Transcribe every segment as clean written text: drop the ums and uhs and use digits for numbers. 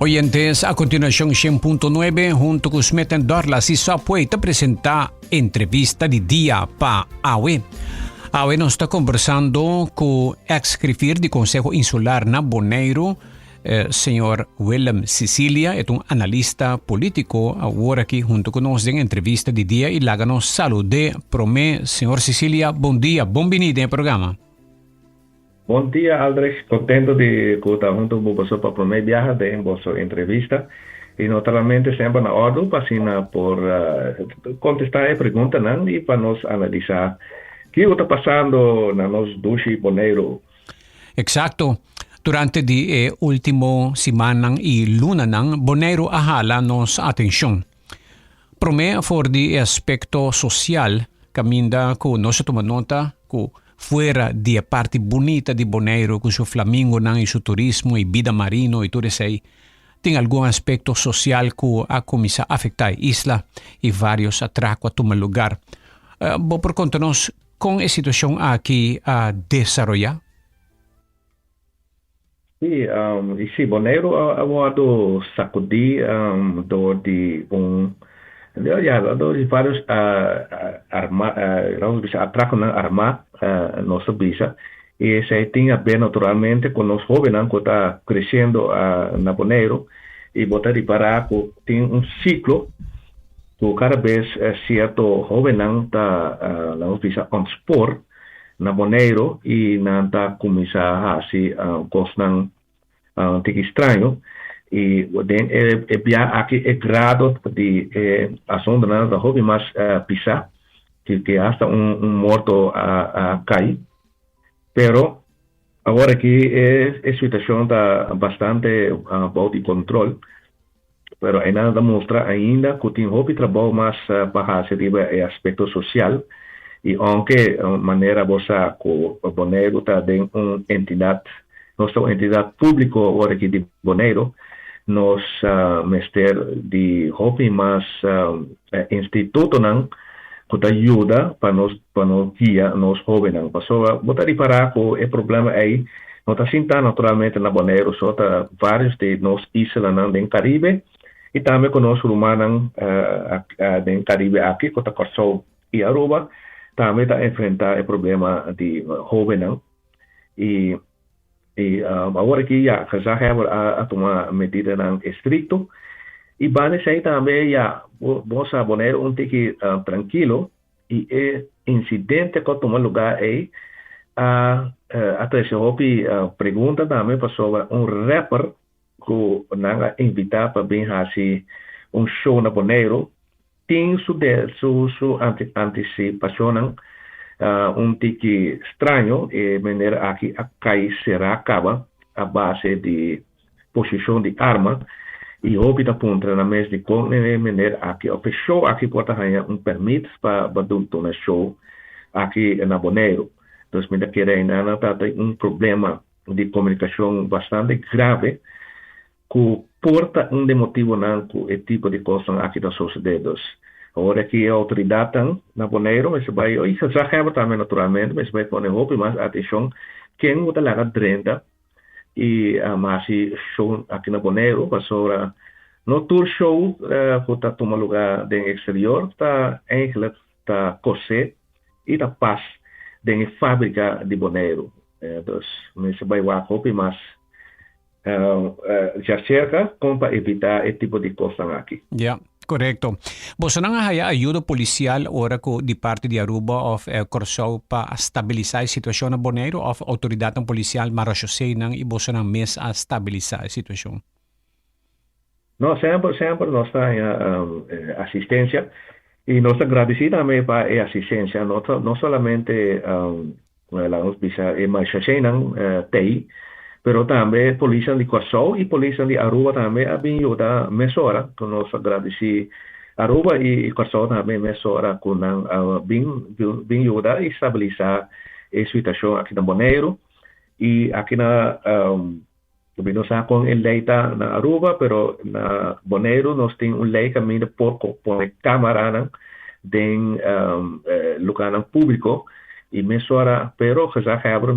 Oyentes, a continuación 100.9 junto con Smeten Dorlas y Subway te presenta entrevista de día pa Awe. Awe nos está conversando con ex-grifir del Consejo Insular na Bonaire, señor Willem Sicilia, es un analista político ahora aquí junto con nosotros en entrevista de día y láganos salude promé, señor Sicilia, buen día, bienvenido al programa. Bom dia, Aldrich. Contento de estar junto com você para a viaje de vossa entrevista. E, naturalmente, sempre na ordem, para por contestar a pergunta e para nós analisar o que está passando na nossa duche Bonaire. Exacto. Durante di ultimo semana y luna nang Bonaire ahala nos atención. Prome for di aspecto social, caminda con nos toma nota con fuera de parte bonita de Bonaire, con su flamingo y su turismo y vida marino y todo eso, tiene algún aspecto social que ha comenzado a afectar a isla y varios atracos a tomar lugar. ¿Vos por contarnos con la situación aquí a desarrollar? Sí, Bonaire ha habido sacudir de vários atracos armados nossa visa. E isso aí tem a ver naturalmente com os jovens que estão crescendo na Bonaire e botar de parar que tem ciclo que cada vez certo jovem está na visa on sport na Bonaire e não está começar a fazer coisas estranho. E aqui é grado de ação da jovem mais pisar que hasta morto a cair. Pero agora que a situação está bastante bajo de controle, pero ainda demonstra ainda que tem hobby trabalho mais para fazer o aspecto social. E aunque maneira você que Bonaire está dentro de uma entidade, nossa entidade pública agora aqui de Bonaire, nos mester de hobby mais instituto não que ajuda para nos guiar nos jovens. Passou botar de parar com o problema aí, não está sentando naturalmente na Bonaire, só tá vários de nos islas do Caribe e também conosco humanos do Caribe aqui, que está Corsou e Aruba, também está enfrentar o problema de jovens. E agora que já hebben a tomar medida estrito e van sair também já vamos a Bonaire tique tranquilo e incidente que toma lugar aí até se houve pergunta também sobre rapper que não invitar para vir fazer show na Bonaire tem sua antecipação tique estranho e maneira aqui a cair será acaba a base de posição de arma e houve da ponta na mesa de como maneira aqui o show aqui pode ganhar permit para badunto na show aqui na Bonaire. Então me querendo ainda tem problema de comunicação bastante grave que porta de motivo não que o tipo de coisa aqui da sociedade. Agora que a autoridade na Bonaire, mas vai, e já have também naturalmente, mas vai pôr roupa mais atenção quem o lá drenda e mais show aqui na Bonaire, passou no tour show que está tomando lugar no exterior, está eigenlijk está cosé e está paz na fábrica de Bonaire. Então, mas vai lá roupa mais já cerca como para evitar esse tipo de coisa aqui. Yeah. Correcto. Vos nang haya ayuda policial ora ko di parte di Aruba of Corsou pa stabilizar a situação na Bonaire of autoridade policial marachosei nang ibos nang mes a stabilizar a situação? No, sempre nós está assistência e nós agradecemos também para a assistência, não somente vamos dizer marachosei nang TI, pero também polícia de Corsou e polícia de Aruba também a bem ajuda mesora, que nós agradecemos Aruba e Corsou também mesora que não bem ajuda a estabilizar a situação aqui na Bonaire e aqui na nós estamos com a lei na Aruba, pero na Bonaire nós temos uma lei que ainda pouco põe câmara em lugar público e mesora, pero já hebben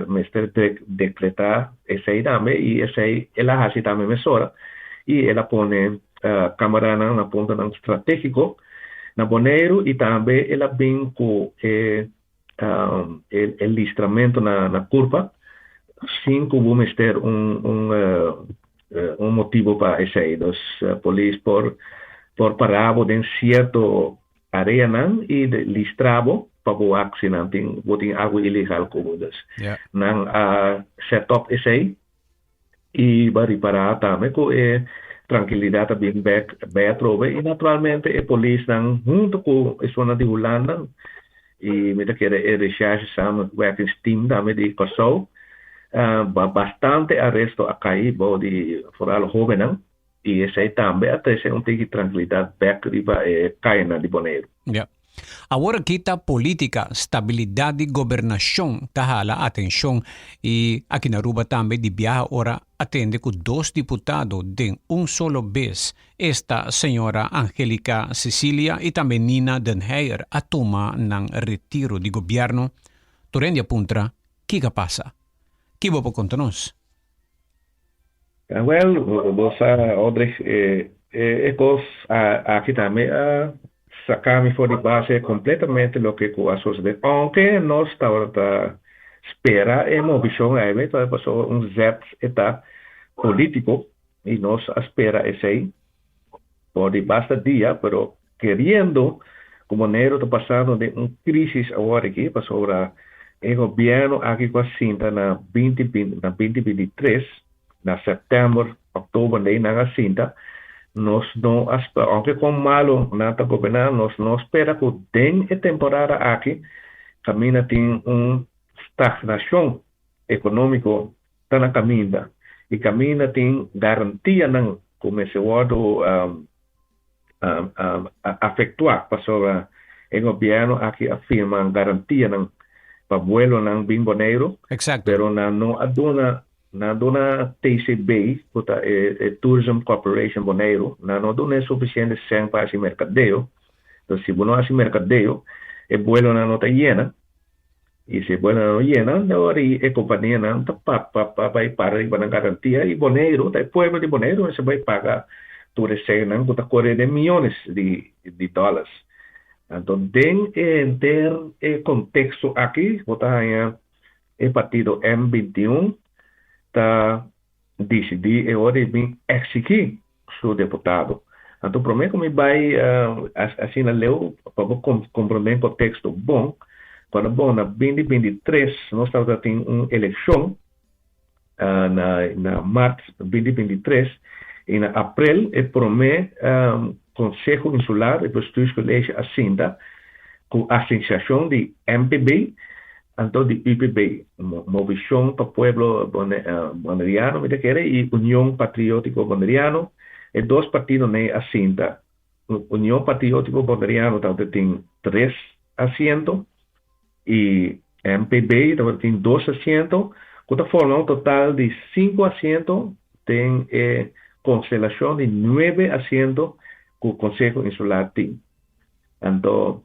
mestre decretar esse aí também e esse aí ela assim também mesora e ela põe câmera na ponta ng estratégico na Bonaire e também ela vem com el listramento na curva, sim que vamos ter um motivo para isso aí. Os polícia por parado em certo área não e listrabo para o accidente, botem algo ilegal como das. Nang set up isso aí e para reparar também com tranquilidade bem betrove e naturalmente a polícia não junto com a zona de Holanda e me quer recherche samen werkens team também de Kosovo bastante arresto a cair de vooral jovens e esse aí também até ser tige tranquilidade back riba cair na de Bonaire. Agora kita política, stabilidade e gobernação tahala atenção e aqui na Aruba também de viaja ora atende com 2 diputados de solo vez esta senhora Angélica Cecilia e também Nina Den Heyer a toma ng retiro de gobyerno. Turendia puntra, kika pasa? Kibo po contanos? Well, bosa Audrey, aqui também sacamos fora de base completamente lo que com a sociedade. Aunque nós está espera uma visão aí, então passou Z eta político e nós espera esse aí pode basta dia, pero querendo como Nero está passando de crise agora aqui, passou o governo aqui com a cinta na 2023, na setembro, outubro, daí na cinta. Nós não espera, aunque com malo nada governar, nós não espera que den a temporada aqui caminha tem estagnação econômico tá na caminha e caminha tem garantia não começou afetuar para o governo aqui afirma garantia não para vuelo não bem boneiro, pero não aduna na dona TCB, Tourism Corporation Bonaire, não dona suficiente sem para esse mercadeo. Então, se não há mercadeo, o vuelo não está llena. E se o vuelo não llena, agora a companhia não está para a garantia. E Bonaire, o povo de Bonaire, você vai pagar tudo isso, não está correndo de milhões de dólares. Então, dentro do contexto aqui, o partido M21 está decidir agora vir exigir seu deputado. Então, para mim, como vai assim na lei, para compreender o contexto bom, quando bom na 2023 nós estamos tendo uma eleição na março de 2023 e na abril é promete Conselho Insular e Bestuurs College Assinda com a associação de MPB então de UPB, Movimento para o Pueblo Bonaireano, e União Patriótico Bonaireano, e 2 partidos nem assinta. União Patriótico Bonaireano tem 3 assentos, e MPB tem 2 assentos, que forma um total de 5 assentos, tem constelação de 9 assentos que o Conselho Insular tem. Então,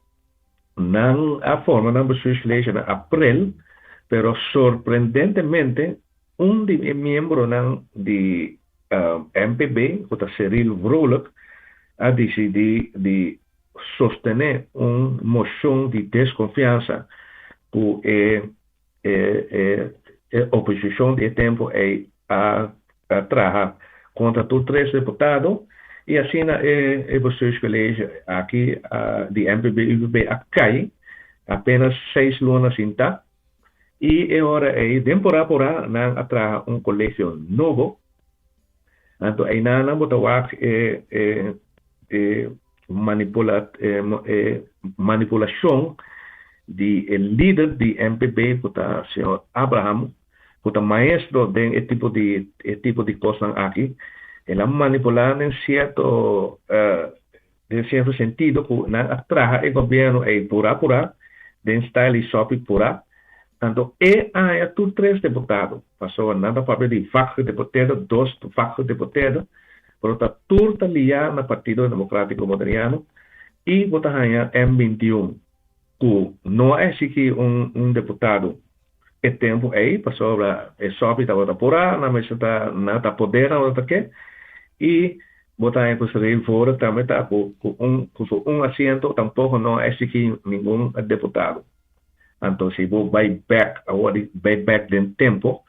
não a forma não Bestuurs College na abril, pero sorprendentemente de membro de MPB, o Cyril Vrolijk, a decidir de sostener uma moção de desconfiança com a oposição de tempo a trabalhar contra os 3 deputados. E assim, o Bestuurs College aqui de MPB e UPB cai apenas 6 lunas inta. E agora, temporada por não atrai colégio novo. Então, aí não botar manipulação de líder de MPB, o senhor Abraham, o maestro de tipo de coisa aqui. Ela manipular em certo sentido que não atrai o governo pura de style shopping pura. Então, há 3 deputados. Passou nada para de fac deputado, 2 fac deputado, por a turta liar no Partido Democrático Bonaireano e botar M21, que não é sequer deputado. É tempo passou a shopping estava pura, não está poder, não está que. y botar en Israel fuera también está con un asiento, tampoco no exige ningún diputado. Entonces, vos vais back, ahora vais back del tiempo,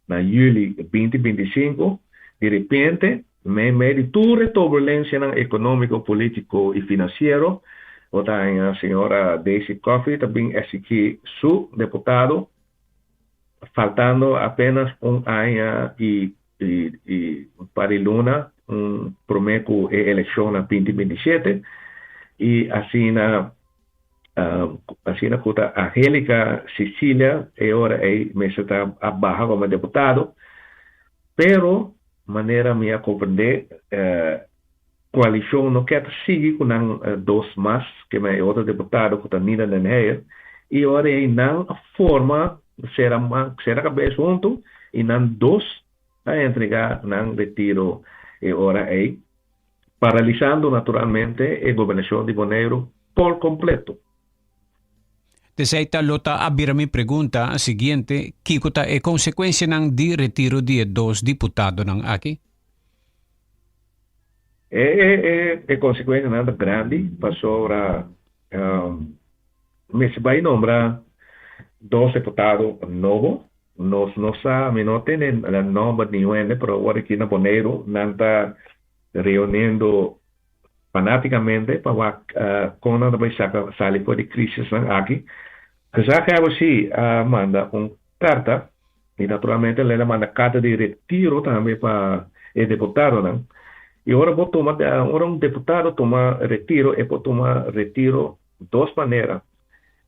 en julio 2025, de repente, medio de turbulencia económico, político y financiero, botar en la señora Daisy Coffey, también exige su diputado, faltando apenas un año y para Luna, prometo elección en 2027, y así na kuta Angélica Cecilia, ahora me está abajo como deputado, pero maneira minha compreender, coalição não quer seguir com dois mais, que é outro deputado, que está Nina Nenheia, e agora não forma, será cabeça junto, e não dois a entregar, não retiro, e agora paralisando naturalmente a governação de Bonaire por completo. Deseita lota abrir mi pergunta seguinte, kikuta e consequência ng di retiro de dos diputado ng aki? É consequência nada grande, passou a mas vai nombrar dois deputados novos, não sabe, não tem o nome nenhum, pero agora aqui na Bonaire não está reunindo fanaticamente para quando vai sair por de crise aqui. Já que você manda carta, e naturalmente ela manda carta de retiro também para o deputado, não? E agora deputado toma retiro, e pode tomar retiro de duas maneiras.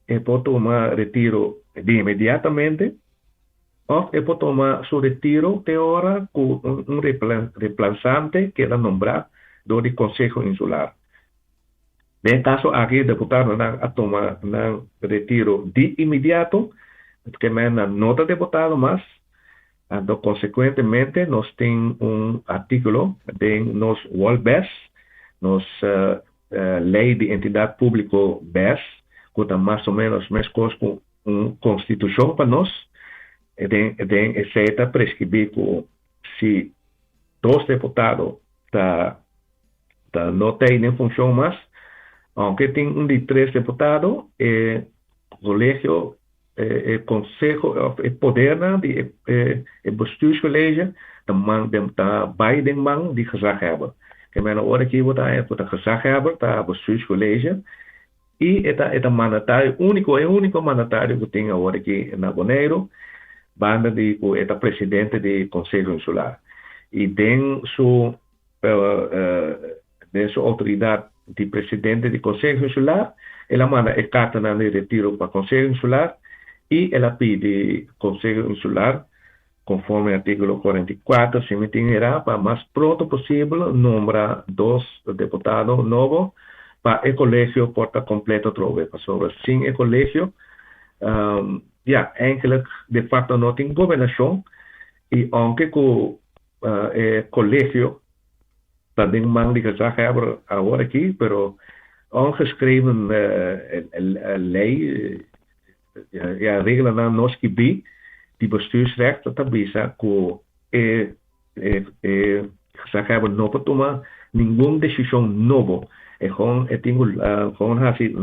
E pode tomar retiro de imediatamente, ou pode tomar seu retiro de hora com reemplazante que era nombrado do Conselho Insular. No caso aqui, o deputado a tomar retiro de imediato, que é na nota deputado, mas consequentemente nós temos artículo de nos World BES, nos Lei de Entidade Pública BES, que está mais ou menos com uma Constituição para nós, etc. prescrever que se dois deputados não têm nem função mais, aunque tem de três deputados, o colégio, o conselho, o poder de bestuurscollege, bij de man die gezag hebben. Que men hora que vota é para gezag hebben, tá bestuurscollege, e é mandatário único, é o único mandatário que tem agora aqui na Bonaire, banda de é presidente do Conselho Insular. E tem sua autoridade de presidente do Conselho Insular, ela manda a carta de retiro para o Conselho Insular e ela pede ao Conselho Insular, conforme o artículo 44, se meterá para mais pronto possível nombrar dois deputados novos para o colégio porta completo trove. Sobre sem o colégio, eigenlijk de facto não tem governação e aunque o colégio também man de gezag hebben agora aqui, pero ongeschreven lei, regla na nos gebied, die bestuursrecht, dat bisa que gezag hebben no para tomar nenhuma decisão nova. É gewoon assim,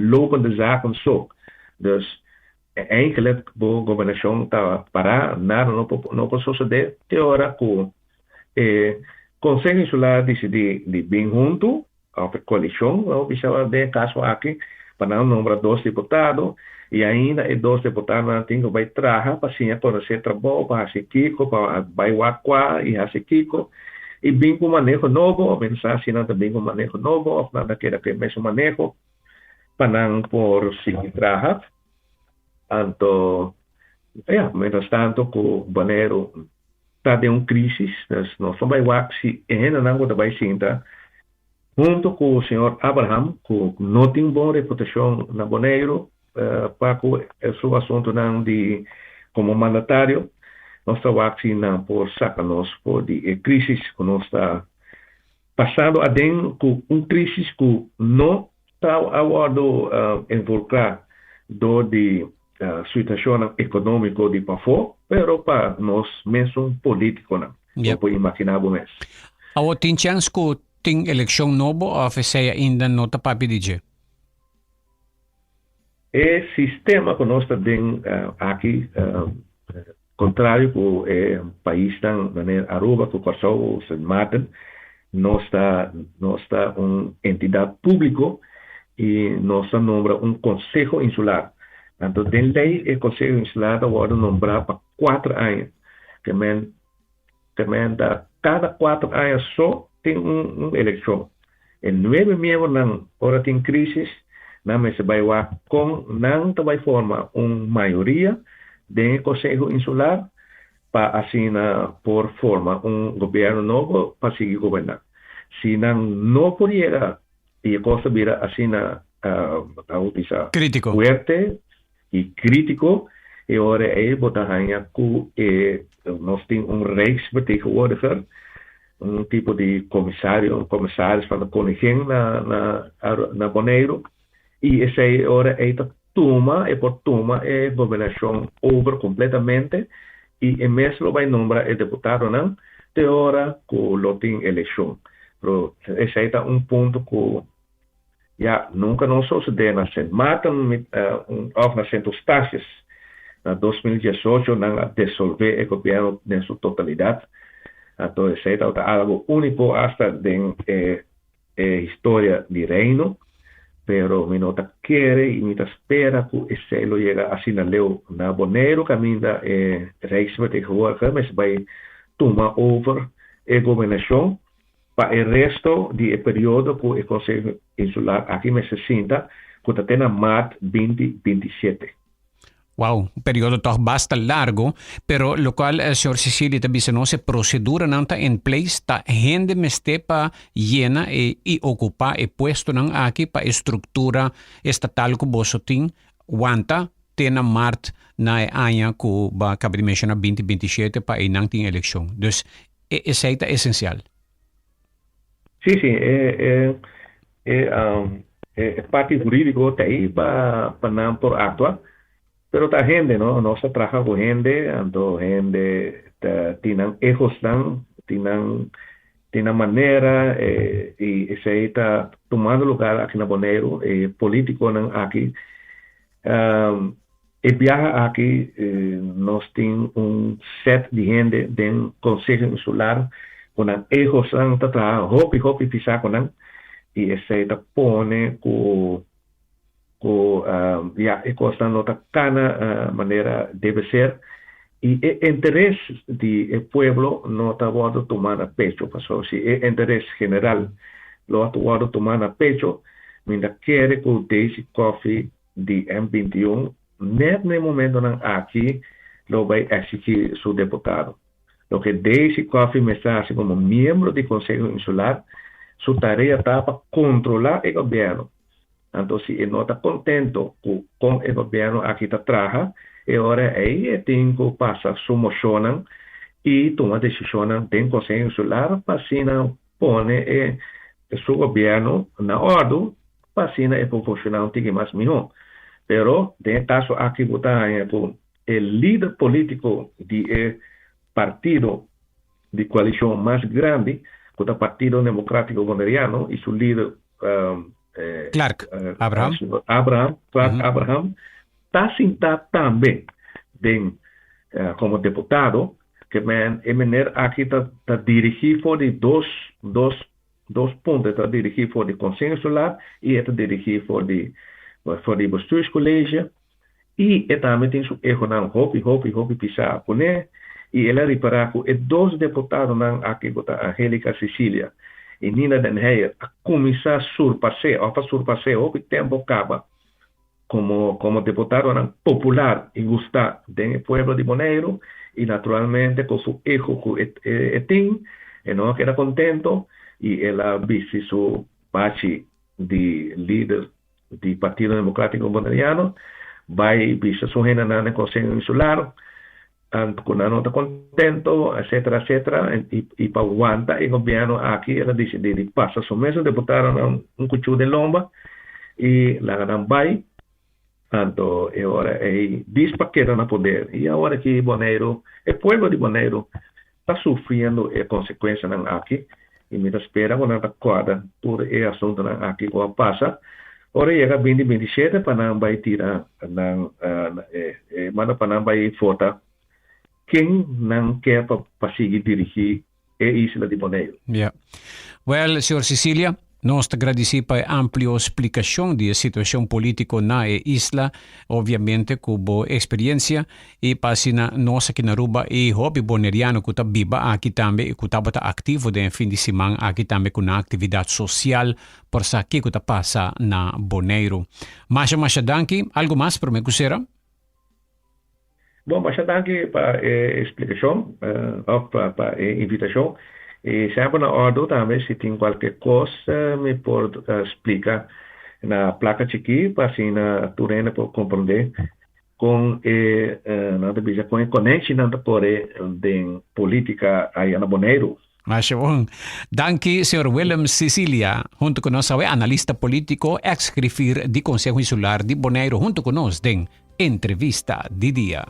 lopende zaken zo. Dus eigenlijk de governação está para nada não pode suceder. Tem hora que Conselho Insular decide de bem junto, a coalição, ou de caso aqui, para não nombrar dois deputados, e ainda dois deputados têm que trabalhar para se conhecer trabalho, para fazer Kiko, para baiuar e fazer Kiko, e bem com manejo novo, ou pensar se não também com manejo novo, ou nada que era que mesmo manejo, para não por seguir trabalhar. Então, mientras tanto, que o Bonaire está de uma crise, nós vamos ver se ainda não vai sentar, junto com o senhor Abraham, que não tem boa reputação na Bonaire, para que o seu assunto não de como mandatário, nós estamos não por sacar-nos por de crise que nós está passando adentro com uma crise que não está agora involucrar do de situação econômica de para fora, pero para nós mesmo político não, não pode imaginar mesmo. Awo tin chance ko ting eleksyon nobo o fesaya indan no tapapi DJ. O sistema que nós temos aqui, contrário que o país está na Aruba, que o Kosovo, se matam, nós está uma entidade pública e nós nombra um conselho insular. Então, tem lei, o conselho insular pode nombrar para 4 anos. Que cada 4 anos só tem uma eleição. E 9 membros não, ora tem crise, não se vai com não vai formar uma maioria do conselho insular para assim por formar um governo novo para seguir governar. Se não pudiera e a coisa vira assim Crítico. fuerte e crítico, e agora botar que nós temos um Rijksvertegenwoordiger, um tipo de comissários para a Koningin na Bonaire, e essa hora toma a governação over completamente, e mesmo vai nombrar o deputado não, de hora que lo tem eleição. Pero esse é ponto que nunca não sucede na matan of nas centostácias na 2018 não dissolver o governo em sua totalidade. Então esse é algo único hasta em história do reino, pero me nota quer e me espera que esse lo llega assim na leu na Bonaire caminha Rijksvertegenwoordiger, mas vai tomar over a governação para o resto do período que o Conselho Insular aqui me 60, que está na março 2027. Wow, un periodo toch basta largo, pero lo cual, señor Cecilia, también se no se procedura nanta en place, ta gente me esté pa llena y ocupa el puesto nan aquí pa estructura estatal que bosotin, wanta, tena mart na año que va a mencionar 2027 pa inang ting eleksyon. Dus, es esencial. Sí, parte jurídico está ahí para por actuar, pero está gente, ¿no? No se trabaja con gente, gente tienen hijos, tienen manera, y se está tomando lugar aquí en Bonaire, político aquí. El viaje aquí nos tiene un set de gente del Consejo Insular, con hijos está trabajando, hopi pisar con y se pone con cosa no tan manera debe ser y el interés del pueblo no está tomando a pecho, pasó si el interés general lo ha tomado a pecho mientras quiere que Daisy Coffee de M21 en el momento aquí lo va a exigir su diputado. Lo que Daisy Coffee me está haciendo como miembro del Consejo Insular, su tarea está para controlar el gobierno. Entonces, si él no está contento con el gobierno aquí está trabaja, y ahora él tiene que pasar su moción y tomar decisiones del Consejo Insular para así poner su gobierno en orden, para así proporcionar un tique más mejor. Pero, en el caso aquí, el líder político del partido de coalición más grande, que es el Partido Democrático Bonaireano, y su líder Clark Abraham, está sentado también como diputado, que aquí está dirigido por dos puntos, está dirigido por el Consejo Insular y está dirigido por el Bestuurscollege, y también tiene su hijo, Hopi pisar con él, y él ha reparado que dos diputados aquí, Angélica Cecilia y Nina Den Heyer, a começar a surpassar o tempo acaba como deputado popular y gusta del pueblo de Bonaire, y naturalmente con su hijo Etín, él no queda contento, y él ha visto su parte de líder del Partido Democrático Bonaireano, va y visto su gente en el Consejo Insular, con la nota contento, etcétera, y para aguantar el gobierno aquí, ella decide pasar su mes deputado un cuchillo de lomba, y la gran vai, tanto, y ahora bispa queda en poder, y ahora aquí Bonaire, el pueblo de Bonaire está sufriendo consecuencias aquí, e me espera quando ela acorda por esse assunto aqui que passa. Ora chega 2027 para não vai tirar manda para não vai votar quem não quer para seguir dirigir a Isla de Bonaire. Yeah. Well, Sr. Cecilia, nós te agradecemos pela ampla explicação da situação política na isla, obviamente com boa experiência, e para nós aqui na Aruba e hobby boneriano que está viva aqui também, que está ativo de fim de semana aqui também com uma atividade social, por isso que está passa na Bonaire. Mas danke, algo mais para me considerar? Bom, mas danke para a explicação, para a invitação. E sempre na ordem também, se tem qualquer coisa, me pode explicar na placa aqui, para assim na turena para compreender com a conexão de política aí na Bonaire. Mas bom, danke, Sr. Willem Cecilia, junto com nós, analista político, ex-grifir do Conselho Insular de Bonaire, junto com nós, em entrevista de dia.